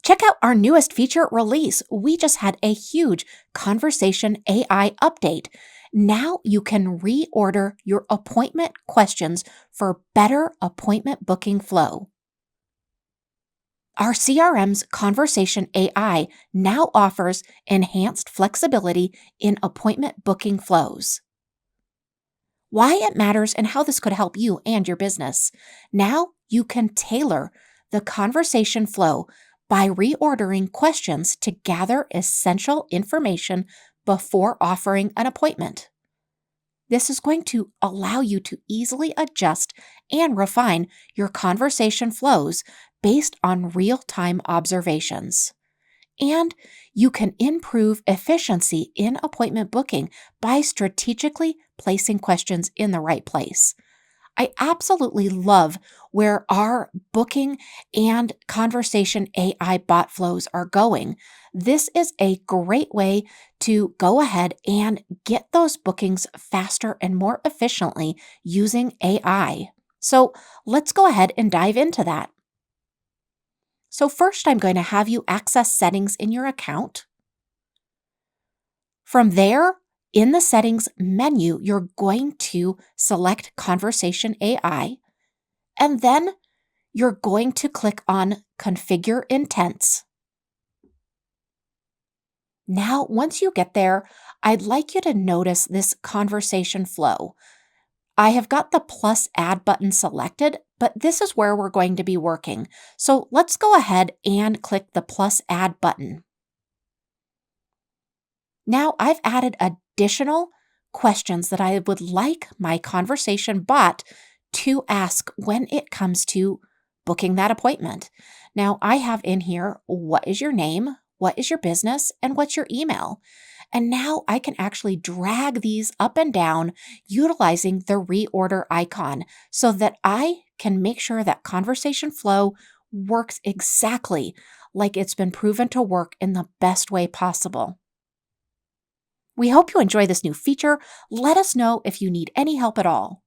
Check out our newest feature release. We just had a huge conversation AI update. Now you can reorder your appointment questions for better appointment booking flow. Our CRM's Conversation AI now offers enhanced flexibility in appointment booking flows. Why it matters and how this could help you and your business. Now you can tailor the conversation flow by reordering questions to gather essential information before offering an appointment. This is going to allow you to easily adjust and refine your conversation flows based on real-time observations. And you can improve efficiency in appointment booking by strategically placing questions in the right place. I absolutely love where our booking and conversation AI bot flows are going. This is a great way to go ahead and get those bookings faster and more efficiently using AI. So let's go ahead and dive into that. So first, I'm going to have you access settings in your account. From there, in the settings menu, you're going to select Conversation AI, and then you're going to click on Configure Intents. Now, once you get there, I'd like you to notice this conversation flow. I have got the plus add button selected, but this is where we're going to be working. So let's go ahead and click the plus add button. Now I've added additional questions that I would like my conversation bot to ask when it comes to booking that appointment. Now I have in here, what is your name? What is your business? And what's your email? And now I can actually drag these up and down utilizing the reorder icon so that I can make sure that conversation flow works exactly like it's been proven to work in the best way possible. We hope you enjoy this new feature. Let us know if you need any help at all.